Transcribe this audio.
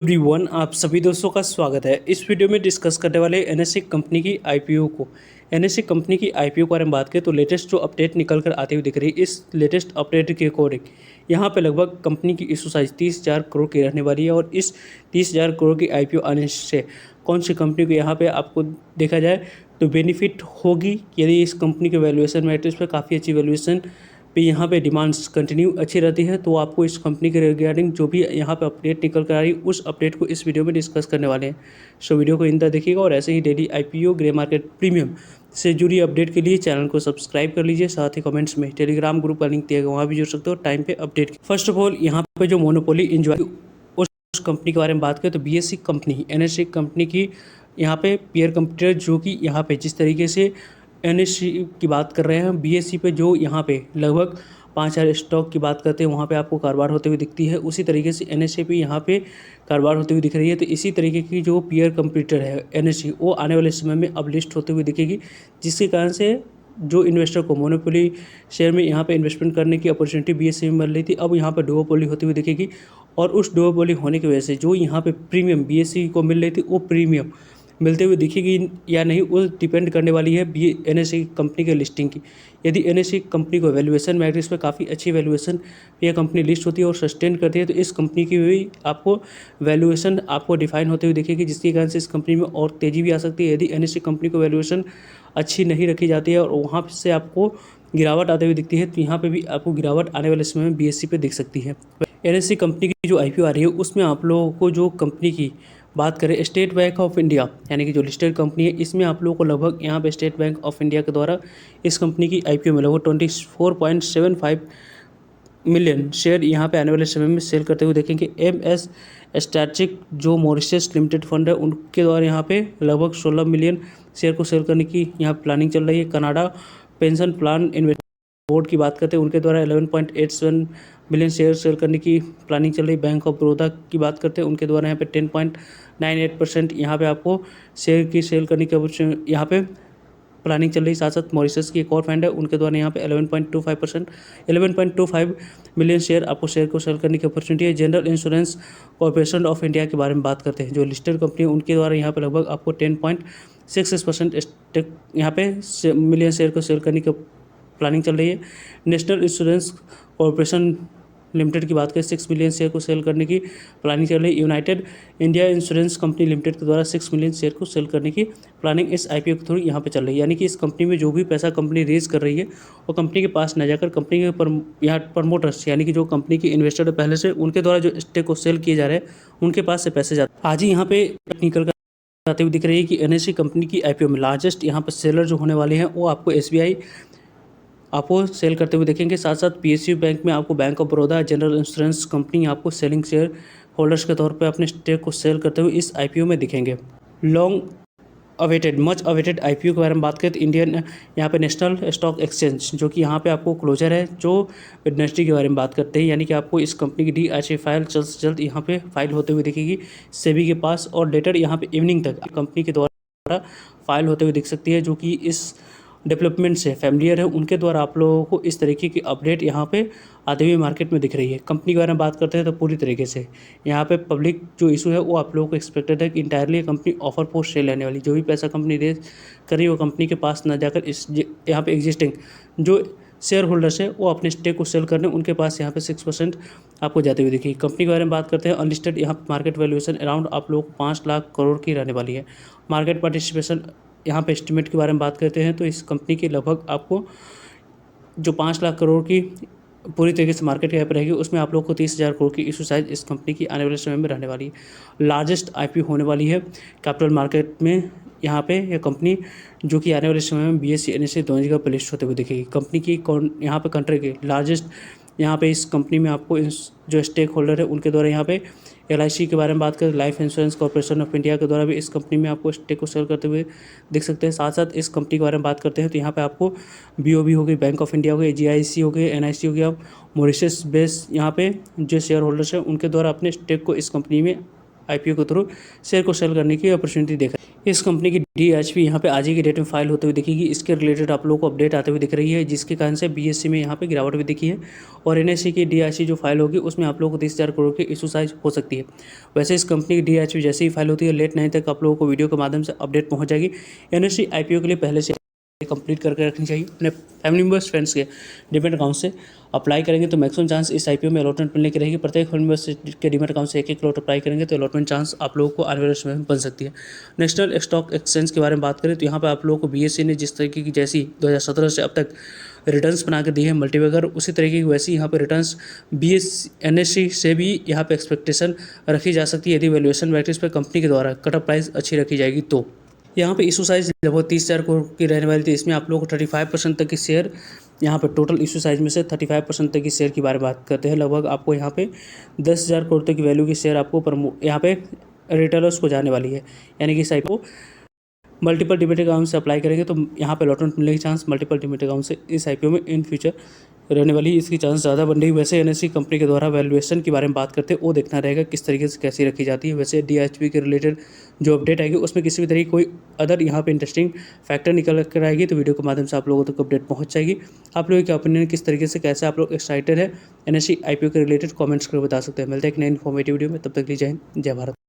Everyone, आप सभी दोस्तों का स्वागत है। इस वीडियो में डिस्कस करने वाले एनएससी कंपनी की आईपीओ को। एनएससी कंपनी की आईपीओ के बारे में बात करें तो लेटेस्ट जो अपडेट निकल कर आती हुई दिख रही है, इस लेटेस्ट अपडेट के अकॉर्डिंग यहाँ पे लगभग कंपनी की इशू साइज 30,000 करोड़ की रहने वाली है। और इस 30,000 करोड़ की आईपीओ आने से कौन सी कंपनी को यहाँ पे आपको देखा जाए तो बेनिफिट होगी। यदि इस कंपनी के वैल्यूएशन मैट्रिक्स पर काफ़ी अच्छी वैल्यूएशन पे यहाँ पे डिमांड्स कंटिन्यू अच्छी रहती है, तो आपको इस कंपनी के रिगार्डिंग जो भी यहाँ पे अपडेट निकल कर आ रही है उस अपडेट को इस वीडियो में डिस्कस करने वाले हैं। सो वीडियो को इंतजार देखिएगा और ऐसे ही daily IPO grey market premium से जुड़ी अपडेट के लिए चैनल को सब्सक्राइब कर लीजिए। साथ ही कमेंट्स में टेलीग्राम ग्रुप का लिंक दिया गया, वहाँ भी जुड़ सकते हो टाइम पे अपडेट। फर्स्ट ऑफ ऑल यहाँ पे जो मोनोपोली इंजॉय उस कंपनी के बारे में बात करें तो बीएससी कंपनी एनएससी कंपनी की यहाँ पे पीयर कंप्यूटर जो कि यहाँ पे जिस तरीके से एनएससी की बात कर रहे हैं, बीएससी पे जो यहाँ पे लगभग 5,000 स्टॉक की बात करते हैं वहाँ पे आपको कारोबार होते हुए दिखती है, उसी तरीके से एनएससी पे यहाँ पे कारोबार होते हुए दिख रही है। तो इसी तरीके की जो पीयर कंप्यूटर है एनएससी, वो आने वाले समय में अब लिस्ट होते हुए दिखेगी, जिसके कारण से जो इन्वेस्टर को मोनोपोली शेयर में यहाँ पे इन्वेस्टमेंट करने की अपॉर्चुनिटी बीएससी में मिल रही थी, अब यहाँ पर डुओपोली होती हुई दिखेगी। और उस डुओपोली होने की वजह से जो यहाँ पे प्रीमियम बीएससी को मिल रही थी वो प्रीमियम मिलते हुए दिखेगी या नहीं, वो डिपेंड करने वाली है एनएससी कंपनी के लिस्टिंग की। यदि एनएससी कंपनी को वैल्यूएशन मैट्रिक्स पे काफ़ी अच्छी वैल्यूएशन ये कंपनी लिस्ट होती है और सस्टेन करती है, तो इस कंपनी की भी आपको वैल्यूएशन आपको डिफाइन होते हुए दिखेगी, जिसके कारण से इस कंपनी में और तेज़ी भी आ सकती है। यदि एनएससी कंपनी को वैल्यूएशन अच्छी नहीं रखी जाती है और वहाँ से आपको गिरावट आते हुए दिखती है, तो यहाँ पर भी आपको गिरावट आने वाले समय में बीएससी पे दिख सकती है। एनएससी कंपनी की जो आईपीओ आ रही है उसमें आप लोगों को जो कंपनी की बात करें स्टेट बैंक ऑफ इंडिया यानी कि जो लिस्टेड कंपनी है, इसमें आप लोगों को लगभग यहाँ पे स्टेट बैंक ऑफ इंडिया के द्वारा इस कंपनी की आईपीओ में लगभग 24.75 मिलियन शेयर यहाँ पे आने वाले समय में सेल करते हुए देखेंगे। एमएस स्ट्रैटेजिक जो मॉरिशस लिमिटेड फंड है उनके द्वारा यहाँ पे लगभग 16 मिलियन शेयर को सेल करने की यहाँ प्लानिंग चल रही है। Canada pension plan investment board की बात करते हैं, उनके द्वारा 11.87 मिलियन शेयर सेल करने की प्लानिंग चल रही। बैंक ऑफ बड़ौदा की बात करते हैं, उनके द्वारा यहाँ पे 10.98% यहाँ पे आपको शेयर की सेल करने की यहाँ पे प्लानिंग चल रही। साथ साथ मॉरिशस की एक और फंड है, उनके द्वारा यहाँ पे 11.25 मिलियन शेयर आपको शेयर को सेल करने की अपॉर्चुनिटी है। General insurance corporation of India के बारे में बात करते हैं, जो लिस्टेड कंपनी है, उनके द्वारा यहाँ पे लगभग आपको 10.66% स्टेक यहाँ पे मिलियन शेयर को सेल करने की प्लानिंग चल रही है। नेशनल इंश्योरेंस कॉर्पोरेशन लिमिटेड की बात करें 6 मिलियन शेयर को सेल करने की प्लानिंग चल रही है। United India insurance company limited के द्वारा 6 मिलियन शेयर को सेल करने की प्लानिंग इस आईपीओ के थ्रू यहाँ पे चल रही है। यानी कि इस कंपनी में जो भी पैसा कंपनी रेज कर रही है वो कंपनी के पास न जाकर कंपनी के यहाँ प्रमोटर्स यानी कि जो कंपनी के इन्वेस्टर है पहले से, उनके द्वारा जो स्टेक को सेल किए जा रहे हैं उनके पास से पैसे जाते हैं। आज ही यहाँ पे निकल कर आते हुए दिख रही है कि एनएससी कंपनी की आईपीओ में लार्जेस्ट यहाँ पर सेलर जो होने वाले हैं वो आपको एसबीआई आपको सेल करते हुए देखेंगे। साथ साथ पीएसयू बैंक में आपको bank of Baroda, general insurance company आपको सेलिंग शेयर होल्डर्स के तौर पे अपने स्टेक को सेल करते हुए इस आईपीओ में दिखेंगे। Long awaited much awaited IPO के बारे में बात करें तो इंडियन यहाँ पे नेशनल स्टॉक एक्सचेंज जो कि यहाँ पे आपको क्लोजर है, जो वेडनेसडे के बारे में बात करते हैं, यानी कि आपको इस कंपनी की डीएचए फाइल जल्द से जल्द यहाँ पे फाइल होते हुए दिखेगी सेबी के पास, और लेटर यहाँ पे इवनिंग तक कंपनी के द्वारा फाइल होते हुए दिख सकती है। जो कि इस डेवलपमेंट से फैमिलियर है, उनके द्वारा आप लोगों को इस तरीके की अपडेट यहाँ पे आते हुए मार्केट में दिख रही है। कंपनी के बारे में बात करते हैं तो पूरी तरीके से यहाँ पे पब्लिक जो इशू है वो आप लोगों को एक्सपेक्टेड है कि entirely company offer post sale लेने वाली, जो भी पैसा कंपनी रेज कर रही है वो कंपनी के पास न जाकर इस यहाँ पे एग्जिस्टिंग जो शेयर होल्डर्स है वो अपने स्टेक को सेल करने उनके पास यहाँ पे 6% आपको जाते हुए दिखेगी। कंपनी के बारे में बात करते हैं, अनलिस्टेड यहाँ मार्केट वैल्यूएशन अराउंड आप लोगों को 5 लाख करोड़ की रहने वाली है। मार्केट पार्टिसिपेशन यहाँ पे एस्टिमेट के बारे में बात करते हैं तो इस कंपनी की लगभग आपको जो 5 लाख करोड़ की पूरी तरीके से मार्केट कैप रहेगी, उसमें आप लोग को 30,000 करोड़ की इशू साइज इस कंपनी की आने वाले समय में रहने वाली है। लार्जेस्ट आईपीओ होने वाली है कैपिटल मार्केट में यहाँ पे यह कंपनी, जो कि आने वाले समय में बीएससी एनएससी दोनों जगह पर लिस्ट होते हुए दिखेगी। कंपनी की यहाँ पे कंट्री के लार्जेस्ट यहाँ पे इस कंपनी में आपको जो स्टेक होल्डर है उनके द्वारा यहाँ पे एलआईसी के बारे में बात करें, life insurance corporation of India के द्वारा भी इस कंपनी में आपको स्टेक को सेल करते हुए दिख सकते हैं। साथ साथ इस कंपनी के बारे में बात करते हैं तो यहाँ पे आपको बीओबी हो गई, बैंक ऑफ इंडिया हो गई, जीआईसी हो गई, एनआईसी हो गया, मॉरिशस बेस यहाँ पे जो शेयर होल्डर्स हैं उनके द्वारा अपने स्टेक को इस कंपनी में आईपीओ के थ्रू शेयर को सेल करने की अपॉर्चुनिटी देखा। इस कंपनी की डीएचपी यहाँ पे आज ही की डेट में फाइल होते हुए दिखेगी। इसके रिलेटेड आप लोगों को अपडेट आते हुए दिख रही है, जिसके कारण से बीएससी में यहाँ पे गिरावट भी दिखी है और एनएससी की डीएचपी जो फाइल होगी उसमें आप लोगों को 30,000 करोड़ की इशू साइज हो सकती है। वैसे इस कंपनी की डीएचपी जैसे ही फाइल होती है लेट 9 तक आप लोगों को वीडियो के माध्यम से अपडेट पहुँच जाएगी। एनएससी आईपीओ के लिए पहले से कंप्लीट करके रखनी चाहिए। अपने फैमिली मेम्बर्स फ्रेंड्स के डिमेट अकाउंट से अप्लाई करेंगे तो मैक्सिमम चांस इस आईपीओ में अलॉटमेंट मिलने की रहेगी। प्रत्येक फैमिली मेम्बर्स के डिमेट अकाउंट से एक एक लॉट अप्लाई करेंगे तो अलॉटमेंट चांस आप लोगों को आने वाले समय में बन सकती है। नेशनल स्टॉक एक्सचेंज के बारे में बात करें तो यहाँ पर आप लोगों को बीएससी ने जिस तरीके की जैसी 2017 से अब तक रिटर्न्स बना के दी है मल्टीबैगर, उसी तरीके की वैसी यहाँ पे रिटर्न्स एनएससी से भी यहाँ पे एक्सपेक्टेशन रखी जा सकती है यदि वैल्यूएशन मैट्रिक्स पर कंपनी के द्वारा कट ऑफ प्राइस अच्छी रखी जाएगी तो। यहाँ पे इशू साइज लगभग 30,000 करोड़ की रहने वाली थी। इसमें आप लोगों को 35% तक की शेयर, यहाँ पे टोटल इशू साइज में से 35% तक की शेयर की बात करते हैं। लगभग आपको यहाँ पे 10,000 करोड़ तक की वैल्यू की शेयर आपको यहाँ पे रिटेलर्स को जाने वाली है। यानी कि इस आई को मल्टीपल डिमेट अकाउंट से अप्लाई करेंगे तो यहाँ पे अलॉटमेंट मिलने की चांस मल्टीपल डिमेट अकाउंट से इस आईपीओ में इन फ्यूचर रहने वाली इसकी चांस ज़्यादा बन रही। वैसे एनएससी कंपनी के द्वारा वैल्यूएशन के बारे में बात करते हैं, वो देखना रहेगा किस तरीके से कैसी रखी जाती है। वैसे डीएचपी के रिलेटेड जो अपडेट आएगी उसमें किसी भी तरीके कोई अदर यहाँ पे इंटरेस्टिंग फैक्टर निकल कर आएगी तो वीडियो के माध्यम से आप लोगों तक अपडेट पहुँच जाएगी। आप लोगों की ओपिनियन किस तरीके से कैसे आप लोग एक्साइटेड है एनएससी आईपीओ के रिलेटेड कमेंट्स कर बता सकते हैं। मिलते हैं एक नई इन्फॉर्मेटिव वीडियो में, तब तक के लिए जय हिंद जय भारत।